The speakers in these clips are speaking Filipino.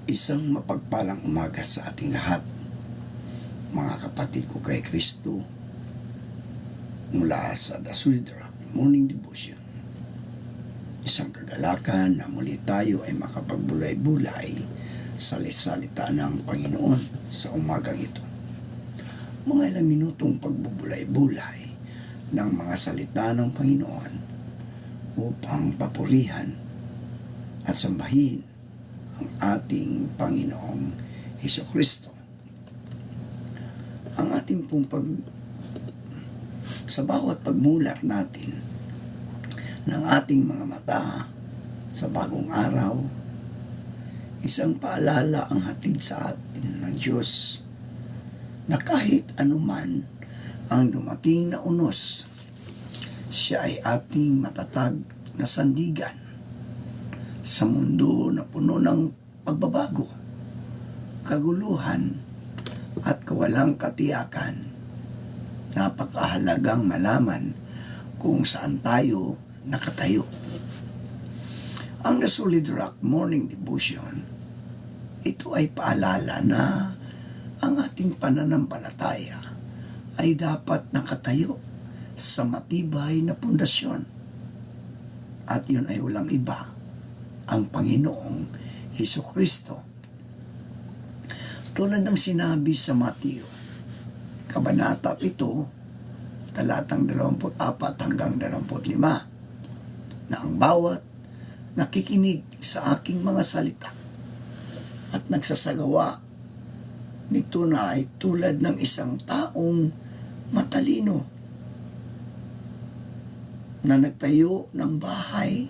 Isang mapagpalang umaga sa ating lahat, mga kapatid ko kay Kristo, mula sa The Sweet Rock Morning Devotion. Isang kagalakan na muli tayo ay makapagbulay-bulay sa salita ng Panginoon sa umagang ito. Mga ilang minutong pagbubulay-bulay ng mga salita ng Panginoon upang papurihan at sambahin ang ating Panginoong Hesukristo. Ang ating pong sa bawat pagmulat natin ng ating mga mata sa bagong araw, isang paalala ang hatid sa atin ng Diyos na kahit anuman ang dumating na unos, siya ay ating matatag na sandigan sa mundo na puno ng pagbabago, kaguluhan at kawalang katiyakan. Napakahalagang malaman kung saan tayo nakatayo. Ang The Solid Rock Morning Devotion, ito ay paalala na ang ating pananampalataya ay dapat nakatayo sa matibay na pundasyon. At yun ay walang iba, ang Panginoong Hesukristo. Tulad ng sinabi sa Mateo, Kabanata 7, talatang 24 hanggang 25, na ang bawat nakikinig sa aking mga salita at nagsasagawa nito na ay tulad ng isang taong matalino na nagtayo ng bahay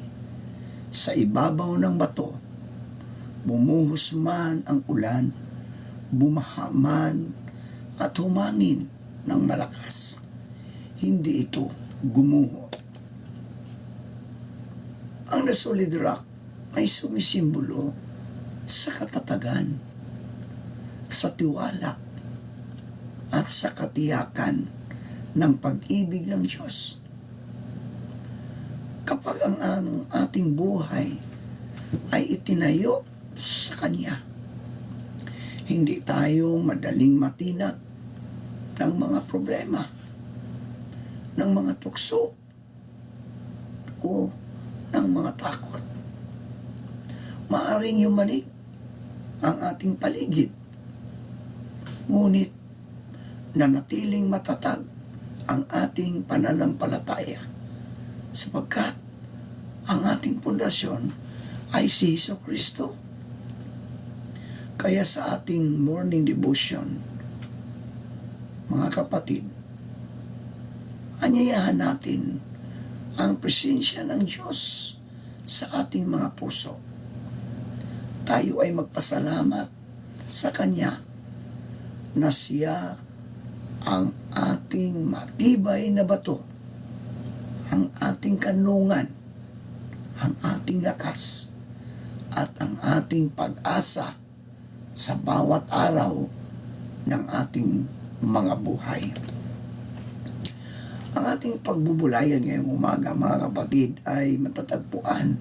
sa ibabaw ng bato. Bumuhos man ang ulan, bumaha man at humangin ng malakas, hindi ito gumuho. Ang The Solid Rock ay sumisimbolo sa katatagan, sa tiwala at sa katiyakan ng pag-ibig ng Diyos. Kapag ang ating buhay ay itinayo sa Kanya, hindi tayo madaling matinag ng mga problema, ng mga tukso, o ng mga takot. Maaring yumanig ang ating paligid, ngunit nanatiling matatag ang ating pananampalataya, sapagkat ang ating pundasyon ay si Hesukristo. Kaya sa ating morning devotion, mga kapatid, anyayahan natin ang presensya ng Diyos sa ating mga puso. Tayo ay magpasalamat sa Kanya na Siya ang ating matibay na bato, ang ating kanlungan, ang ating lakas, at ang ating pag-asa sa bawat araw ng ating mga buhay. Ang ating pagbubulayan ngayong umaga, mga kapatid, ay matatagpuan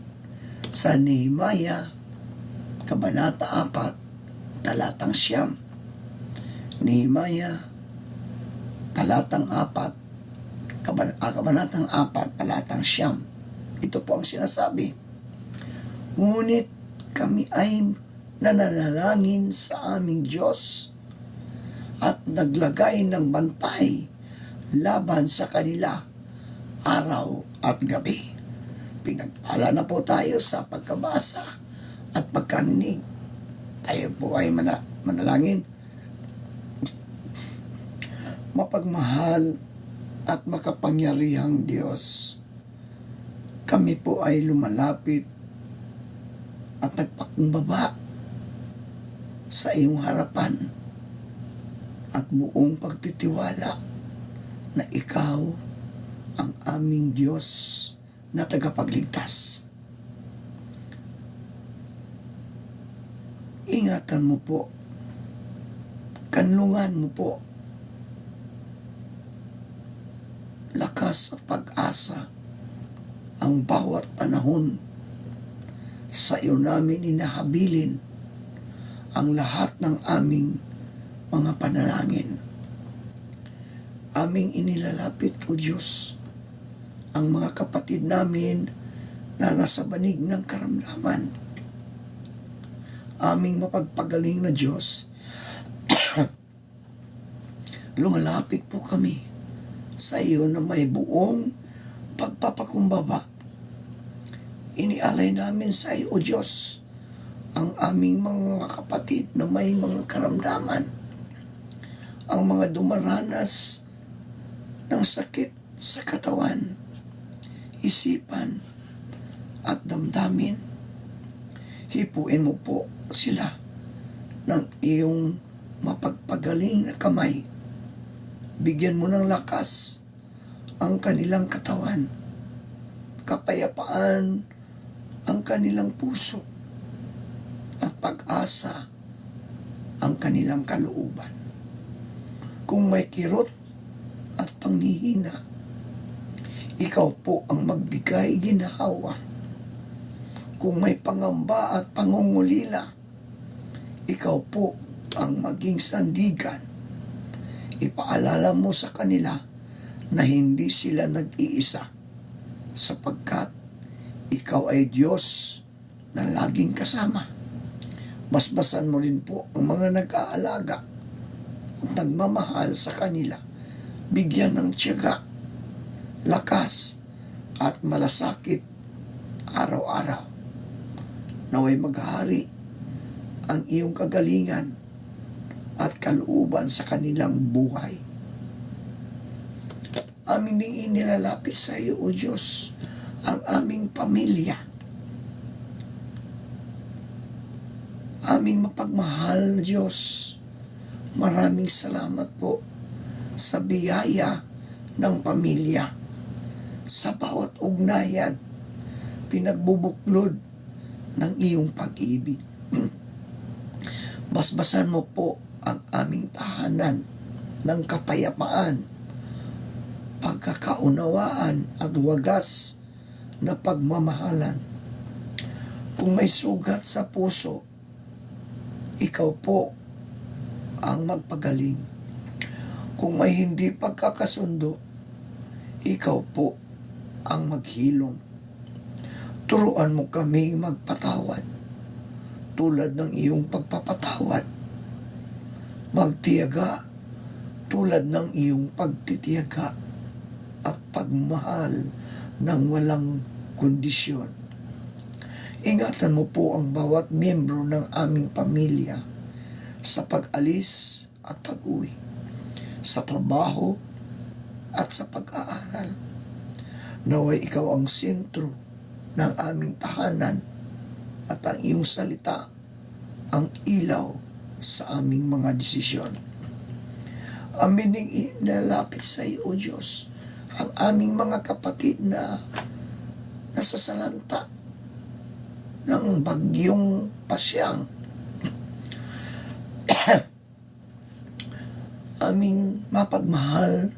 sa Nehemiah, Kabanata 4, talatang 9. Nehemiah, talatang 4, Kabanatang 4, talatang 9. Ito po ang sinasabi. Ngunit kami ay nananalangin sa aming Diyos at naglagay ng bantay laban sa kanila araw at gabi. Pinagpala na po tayo sa pagkabasa at pagkaninig. Tayo po ay manalangin. Mapagmahal at makapangyarihang Diyos, kami po ay lumalapit at nagpakumbaba sa iyong harapan at buong pagtitiwala na ikaw ang aming Diyos na tagapagligtas. Ingatan mo po, kanlungan mo po, lakas at pag-asa ang bawat panahon. Sa iyo namin inahabilin ang lahat ng aming mga panalangin. Aming inilalapit, O Diyos, ang mga kapatid namin na nasa banig ng karamdaman. Aming mapagpagaling na Diyos, lumalapit po kami sa iyo na may buong pagpapakumbaba. Inialay namin sa iyo, O Diyos, ang aming mga kapatid na may mga karamdaman, ang mga dumaranas ng sakit sa katawan, isipan, at damdamin. Hipuin mo po sila ng iyong mapagpagaling na kamay. Bigyan mo ng lakas ang kanilang katawan, kapayapaan ang kanilang puso, at pag-asa ang kanilang kalooban. Kung may kirot at panghihina, ikaw po ang magbigay ginhawa. Kung may pangamba at pangungulila, ikaw po ang maging sandigan. Ipaalala mo sa kanila na hindi sila nag-iisa, sapagkat ikaw ay Diyos na laging kasama. Basbasan mo rin po ang mga nag-aalaga at nagmamahal sa kanila. Bigyan ng tiyaga, lakas, at malasakit araw-araw. Naway maghari ang iyong kagalingan at kalooban sa kanilang buhay. Amin ding inilalapit sa iyo, O Diyos, ang aming pamilya. Aming mapagmahal na Diyos, maraming salamat po sa biyaya ng pamilya. Sa bawat ugnayan, pinagbubuklod ng iyong pag-ibig. Basbasan mo po ang aming tahanan ng kapayapaan, pagkakaunawaan at wagas na pagmamahalan. Kung may sugat sa puso, ikaw po ang magpagaling. Kung may hindi pagkakasundo, ikaw po ang maghilom. Turuan mo kami magpatawad tulad ng iyong pagpapatawad. Magtiyaga tulad ng iyong pagtitiyaga, at pagmahal ng walang kondisyon. Ingatan mo po ang bawat miyembro ng aming pamilya sa pag-alis at pag-uwi, sa trabaho at sa pag-aaral. Naway ikaw ang sentro ng aming tahanan, at ang iyong salita ang ilaw sa aming mga desisyon. Amin ding inalapit sa iyo, O Diyos, ang aming mga kapatid na nasasalanta ng bagyong Pasyang. Aming mapagmahal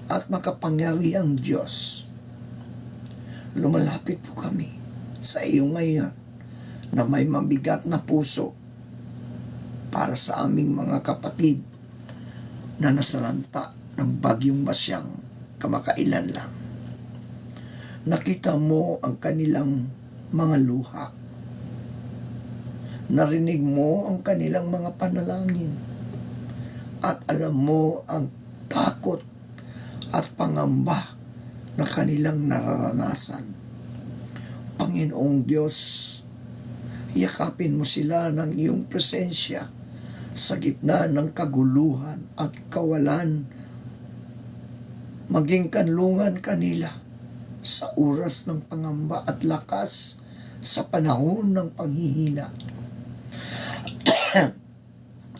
at makapangyarihang Diyos, lumalapit po kami sa iyo ngayon na may mabigat na puso para sa aming mga kapatid na nasalanta ng bagyong Pasyang kamakailan lang. Nakita mo ang kanilang mga luha. Narinig mo ang kanilang mga panalangin. At alam mo ang takot at pangamba na kanilang nararanasan. Panginoong Diyos, yakapin mo sila ng iyong presensya sa gitna ng kaguluhan at kawalan. Maging kanlungan kanila sa oras ng pangamba at lakas sa panahon ng panghihina.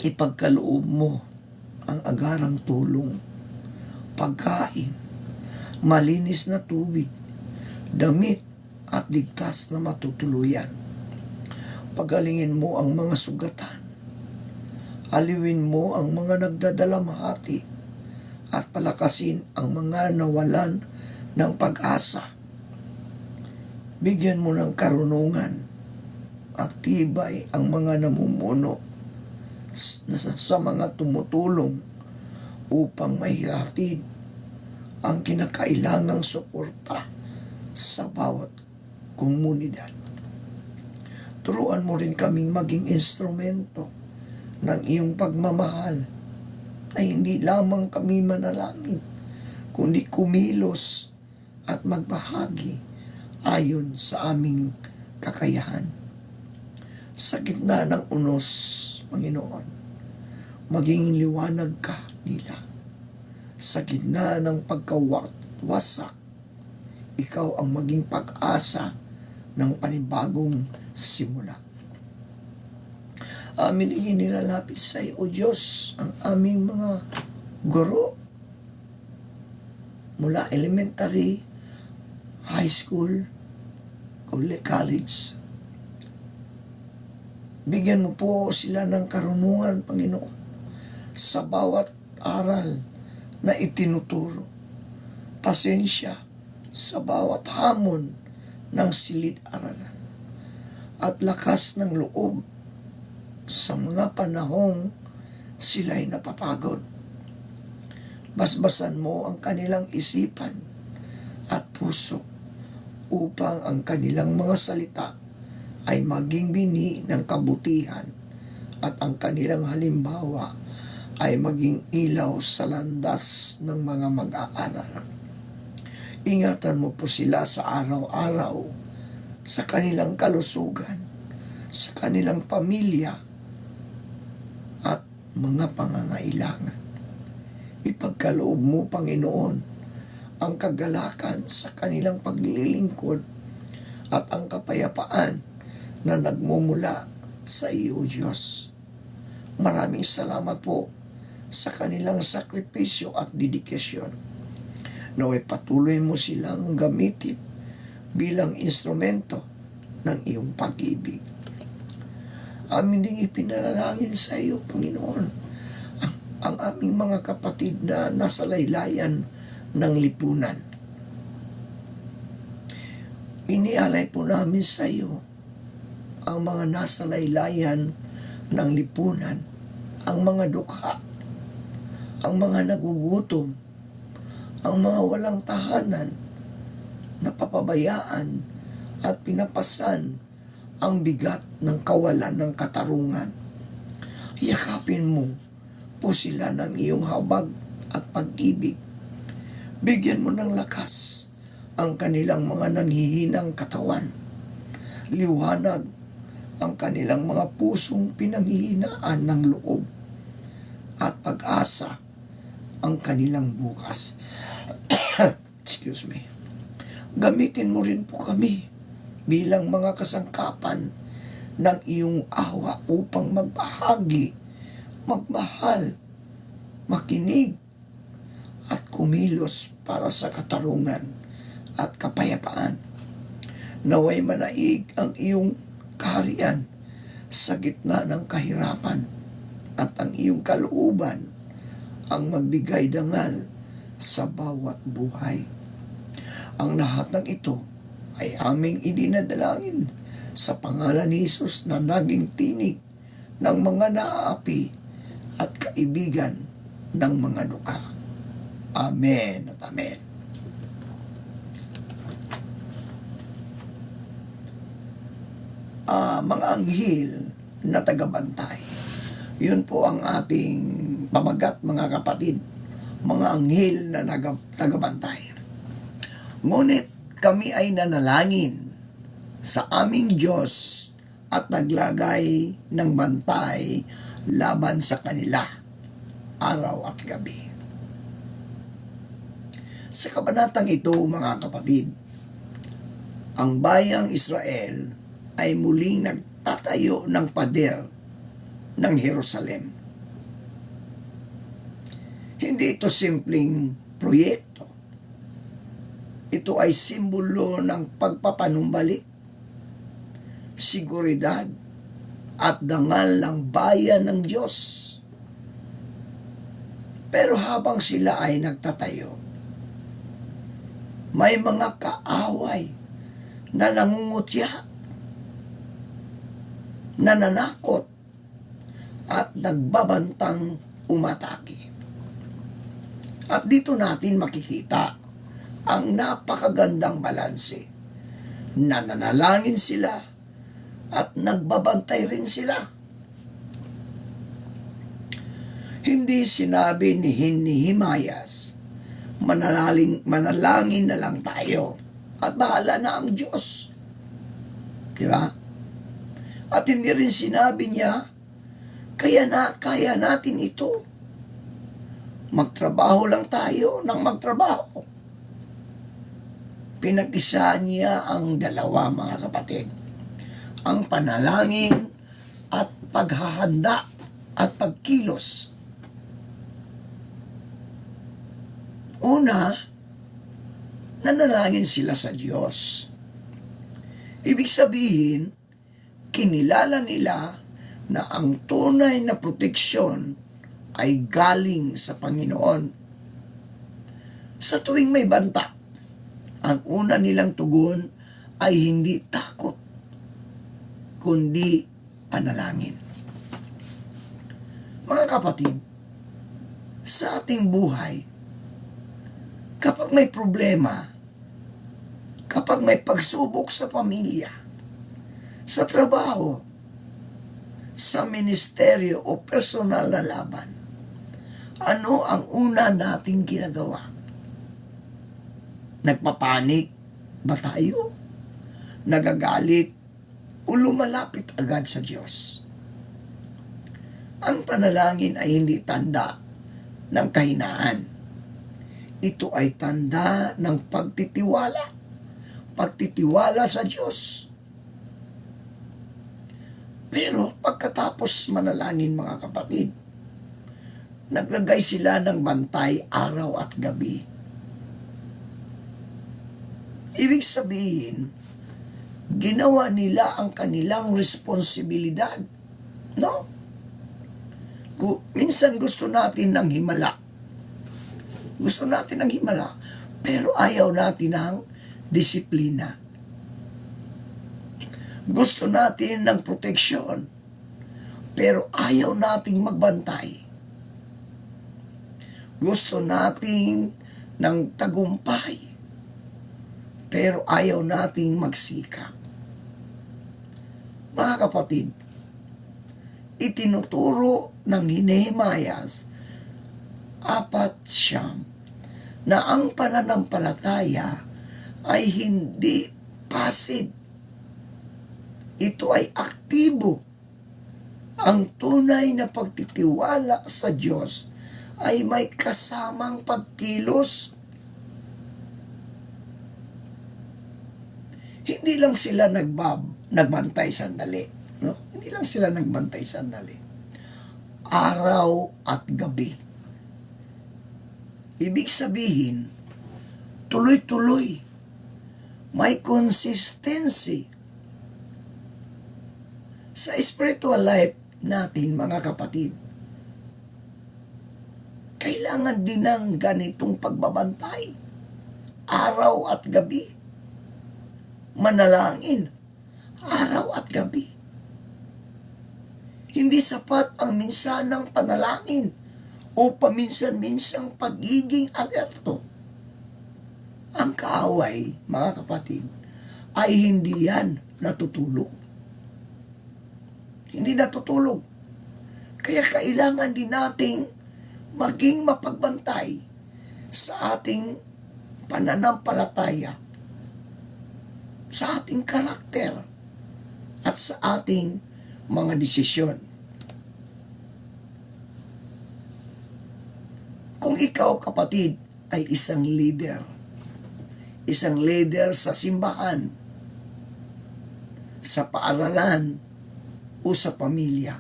Ipagkaloob mo ang agarang tulong, pagkain, malinis na tubig, damit at ligtas na matutuluyan. Pagalingin mo ang mga sugatan, aliwin mo ang mga nagdadalamhati, at palakasin ang mga nawalan ng pag-asa. Bigyan mo ng karunungan at tibay ang mga namumuno sa mga tumutulong upang maihatid ang kinakailangang suporta sa bawat komunidad. Turuan mo rin kaming maging instrumento ng iyong pagmamahal na hindi lamang kami manalangin, kundi kumilos at magbahagi ayon sa aming kakayahan. Sa gitna ng unos, Panginoon, maging liwanag ka nila. Sa gitna ng pagkawasak, ikaw ang maging pag-asa ng panibagong simula. Amin inilalapit sa iyo, O Diyos, ang aming mga guro mula elementary, high school, college. Bigyan mo po sila ng karunungan, Panginoon, sa bawat aral na itinuturo. Pasensya sa bawat hamon ng silid-aralan. At lakas ng loob sa mga panahong sila'y napapagod. Basbasan mo ang kanilang isipan at puso upang ang kanilang mga salita ay maging bini ng kabutihan at ang kanilang halimbawa ay maging ilaw sa landas ng mga mag-aaral. Ingatan mo po sila sa araw-araw, sa kanilang kalusugan, sa kanilang pamilya at mga pangangailangan. Ipagkaloob mo, Panginoon, ang kagalakan sa kanilang paglilingkod at ang kapayapaan na nagmumula sa iyo, Diyos. Maraming salamat po sa kanilang sakripisyo at dedikasyon. Naway patuloy mo silang gamitin bilang instrumento ng iyong pag-ibig. Amin ding ipinalangin sa iyo, Panginoon, ang aming mga kapatid na nasa laylayan ng lipunan. Inialay po namin sa iyo ang mga nasa laylayan ng lipunan, ang mga dukha, ang mga nagugutom, ang mga walang tahanan, napapabayaan at pinapasan ang bigat ng kawalan ng katarungan. Yakapin mo po sila ng iyong habag at pag-ibig. Bigyan mo ng lakas ang kanilang mga nanghihinang katawan. Liwanag ang kanilang mga pusong pinanghihinaan ng loob. At pag-asa ang kanilang bukas. Excuse me. Gamitin mo rin po kami bilang mga kasangkapan ng iyong awa upang magbahagi, magmahal, makinig, at kumilos para sa katarungan at kapayapaan. Naway manaig ang iyong kaharian sa gitna ng kahirapan at ang iyong kalooban ang magbigay dangal sa bawat buhay. Ang lahat ng ito ay aming idinadalangin sa pangalan ni Jesus na naging tinig ng mga naaapi at kaibigan ng mga dukha. Amen at amen. Mga anghel na tagabantay. Yun po ang ating pamagat, mga kapatid. Mga anghel na tagabantay. Ngunit kami ay nanalangin sa aming Diyos at naglagay ng bantay laban sa kanila araw at gabi. Sa kabanatang ito, mga kapatid, ang bayang Israel ay muling nagtatayo ng pader ng Jerusalem. Hindi ito simpleng proyekto. Ito ay simbolo ng pagpapanumbalik, seguridad, at dangal ng bayan ng Diyos. Pero habang sila ay nagtatayo, may mga kaaway na nangungutya, nananakot, at nagbabantang umatake. At dito natin makikita ang napakagandang balanse. Nananalangin sila at nagbabantay rin sila. Hindi sinabi ni Himayas, manalangin na lang tayo at bahala na ang Diyos. Di ba? At hindi rin sinabi niya, kaya natin ito. Magtrabaho lang tayo ng magtrabaho. Pinag-isa niya ang dalawa, mga kapatid. Ang panalangin at paghahanda at pagkilos. Una, nanalangin sila sa Diyos. Ibig sabihin, kinilala nila na ang tunay na proteksyon ay galing sa Panginoon. Sa tuwing may banta, ang una nilang tugon ay hindi takot, kundi panalangin. Mga kapatid, sa ating buhay, kapag may problema, kapag may pagsubok sa pamilya, sa trabaho, sa ministeryo o personal na laban, ano ang una nating ginagawa? Nagpapanik ba tayo? Nagagalit o lumalapit agad sa Diyos? Ang panalangin ay hindi tanda ng kahinaan. Ito ay tanda ng pagtitiwala. Pagtitiwala sa Diyos. Pero pagkatapos manalangin, mga kapatid, naglagay sila ng bantay araw at gabi. Ibig sabihin, ginawa nila ang kanilang responsibilidad. No? Minsan gusto natin ng himala. Gusto natin ng himala, pero ayaw natin ng disiplina. Gusto natin ng proteksyon, pero ayaw nating magbantay. Gusto natin ng tagumpay, pero ayaw nating magsikap. Mga kapatid, itinuturo ng Nehemias 4:9 na ang pananampalataya ay hindi passive. Ito ay aktibo. Ang tunay na pagtitiwala sa Diyos ay may kasamang pagkilos. Hindi lang sila nagbantay sandali. No? Hindi lang sila nagbantay sandali. Araw at gabi. Ibig sabihin, tuloy-tuloy. May consistency. Sa spiritual life natin, mga kapatid, kailangan din ng ganitong pagbabantay. Araw at gabi. Manalangin. Araw at gabi. Hindi sapat ang minsanang panalangin o paminsan-minsang pagiging alerto. Ang kaaway, mga kapatid, ay hindi yan natutulog. Hindi natutulog. Kaya kailangan din nating maging mapagbantay sa ating pananampalataya, sa ating karakter, at sa ating mga desisyon. Kung ikaw, kapatid, ay isang leader sa simbahan, sa paaralan, o sa pamilya,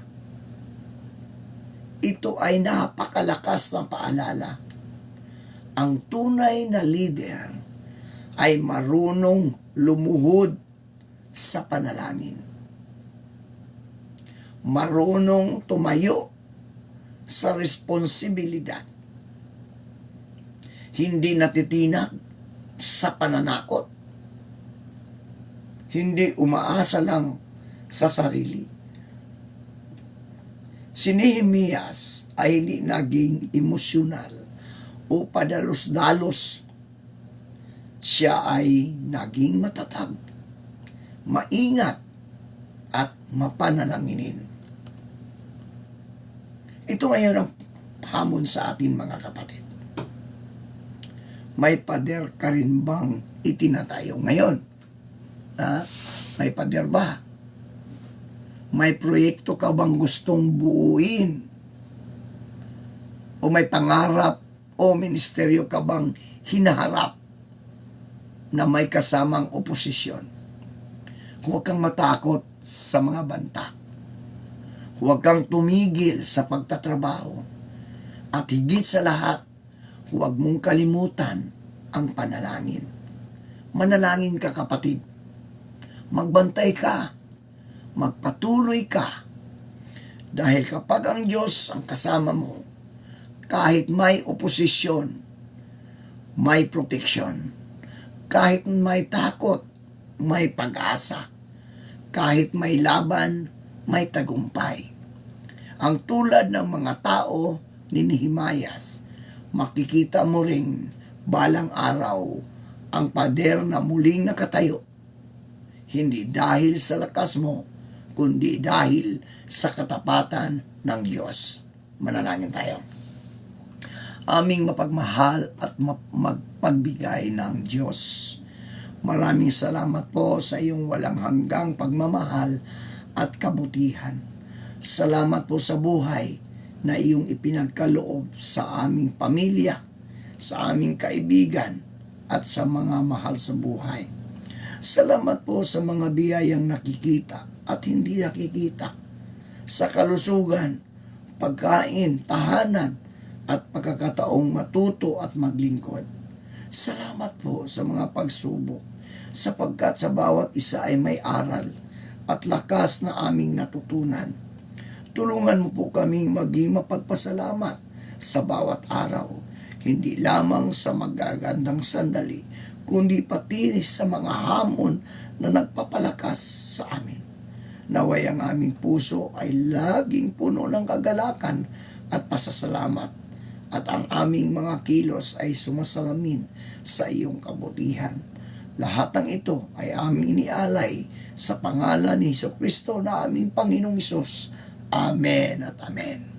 ito ay napakalakas na paalala. Ang tunay na leader ay marunong lumuhod sa panalangin. Marunong tumayo sa responsibilidad. Hindi natitinag sa pananakot. Hindi umaasa lang sa sarili. Si Nehemias ay hindi naging emosyonal o padalos-dalos. Siya ay naging matatag, maingat, at mapanalanginin. Ito ngayon ang hamon sa atin, mga kapatid. May pader ka rin bang itinatayo ngayon? May pader ba? May proyekto ka bang gustong buuin? O may pangarap o ministeryo ka bang hinaharap na may kasamang oposisyon? Huwag kang matakot sa mga banta. Huwag kang tumigil sa pagtatrabaho. At higit sa lahat, huwag mong kalimutan ang panalangin. Manalangin ka, kapatid. Magbantay ka. Magpatuloy ka. Dahil kapag ang Diyos ang kasama mo, kahit may oposisyon, may proteksyon. Kahit may takot, may pag-asa. Kahit may laban, may tagumpay. Ang tulad ng mga tao ni Nehemias, makikita mo ring balang araw ang pader na muling nakatayo. Hindi dahil sa lakas mo, kundi dahil sa katapatan ng Diyos. Manalangin tayo. Aming mapagmahal at magpagbigay ng Diyos, maraming salamat po sa iyong walang hanggang pagmamahal at kabutihan. Salamat po sa buhay na iyong ipinagkaloob sa aming pamilya, sa aming kaibigan, at sa mga mahal sa buhay. Salamat po sa mga biyayang nakikita at hindi nakikita, sa kalusugan, pagkain, tahanan, at pagkakataong matuto at maglingkod. Salamat po sa mga pagsubok, sapagkat sa bawat isa ay may aral at lakas na aming natutunan. Tulungan mo po kaming maging mapagpasalamat sa bawat araw, hindi lamang sa magagandang sandali, kundi pati sa mga hamon na nagpapalakas sa amin. Naway ang aming puso ay laging puno ng kagalakan at pasasalamat, at ang aming mga kilos ay sumasalamin sa iyong kabutihan. Lahat ng ito ay aming inialay sa pangalan ni Jesucristo na aming Panginoong Hesus. Amen at amen.